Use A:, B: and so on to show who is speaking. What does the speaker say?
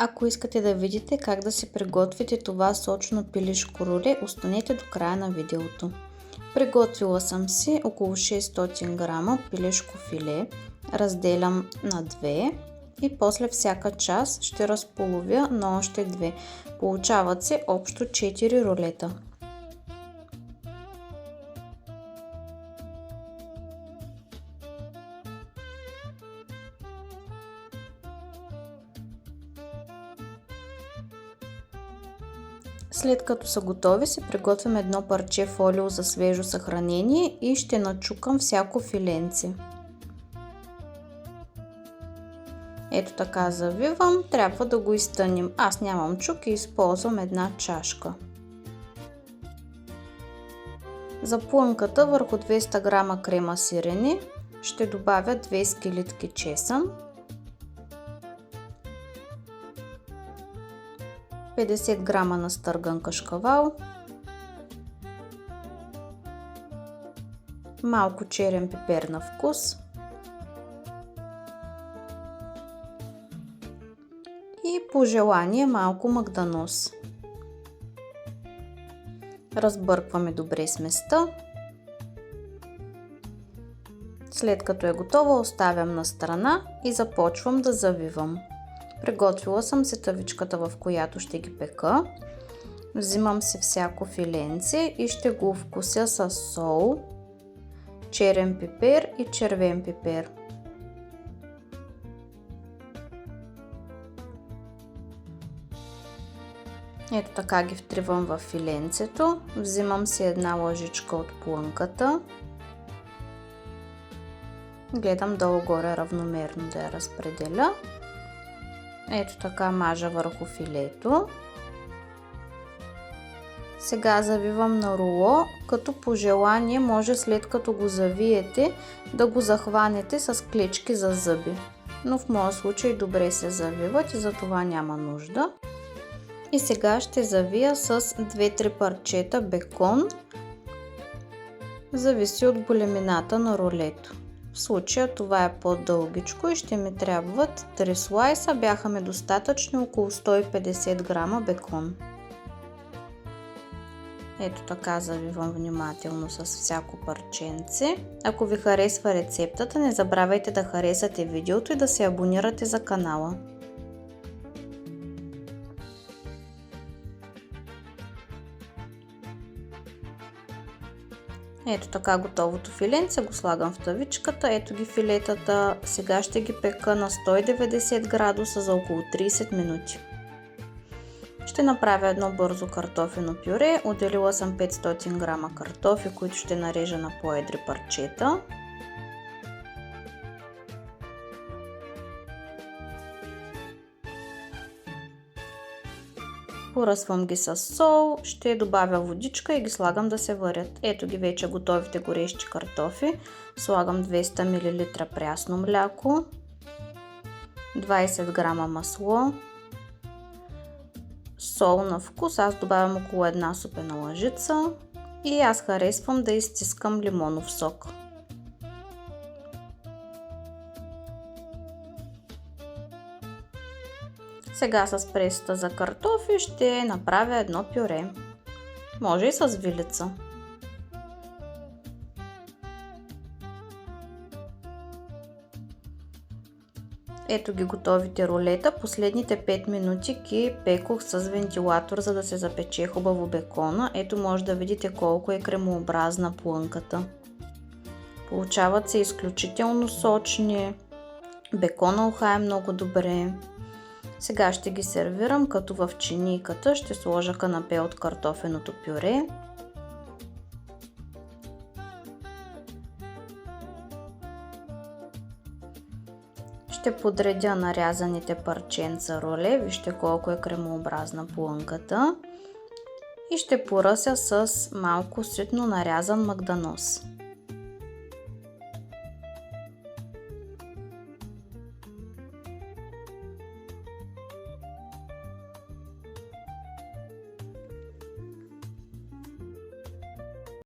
A: Ако искате да видите как да си приготвите това сочно пилешко руле, останете до края на видеото. Приготвила съм си около 600 грама пилешко филе, разделям на две и после всяка част ще разполовя на още две. Получават се общо 4 рулета. След като са готови, си приготвям едно парче фолио за свежо съхранение и ще начукам всяко филенце. Ето така завивам, трябва да го изтъним. Аз нямам чук и използвам една чашка. За плънката върху 200 грама крема сирене ще добавя 2 скелитки чесън, 50 грама настърган кашкавал, малко черен пипер на вкус и по желание малко магданоз. Разбъркваме добре сместа. След като е готова, оставям на страна и започвам да завивам. Приготвила съм си тавичката, в която ще ги пека. Взимам си всяко филенце и ще го вкуся с сол, черен пипер и червен пипер. Ето така ги втривам в филенцето. Взимам си една лъжичка от плънката. Гледам долу-горе равномерно да я разпределя. Ето така мажа върху филето. Сега завивам на руло, като по желание може след като го завиете да го захванете с клечки за зъби. Но в моя случай добре се завиват и за това няма нужда. И сега ще завия с 2-3 парчета бекон. Зависи от големината на рулето. В случая това е по-дългичко и ще ми трябват 3 слайса, бяха ми достатъчни около 150 грама бекон. Ето така завивам внимателно с всяко парченце. Ако ви харесва рецептата, не забравяйте да харесате видеото и да се абонирате за канала. Ето така готовото филенце го слагам в тавичката. Ето ги филетата. Сега ще ги пека на 190 градуса за около 30 минути. Ще направя едно бързо картофено пюре. Отделила съм 500 грама картофи, които ще нарежа на по-едри парчета. Поръсвам ги с сол, ще добавя водичка и ги слагам да се варят. Ето ги вече готовите горещи картофи. Слагам 200 мл прясно мляко, 20 грама масло, сол на вкус, аз добавям около една супена лъжица и аз харесвам да изстискам лимонов сок. Сега с пресата за картофи ще направя едно пюре. Може и с вилица. Ето ги готовите рулета. Последните 5 минути ги пекох с вентилатор, за да се запече хубаво бекона. Ето може да видите колко е кремообразна плънката. Получават се изключително сочни. Бекона ухае много добре. Сега ще ги сервирам, като в чинийката ще сложа канапе от картофеното пюре. Ще подредя нарязаните парченца руле, вижте колко е кремообразна плънката. И ще поръся с малко ситно нарязан магданоз.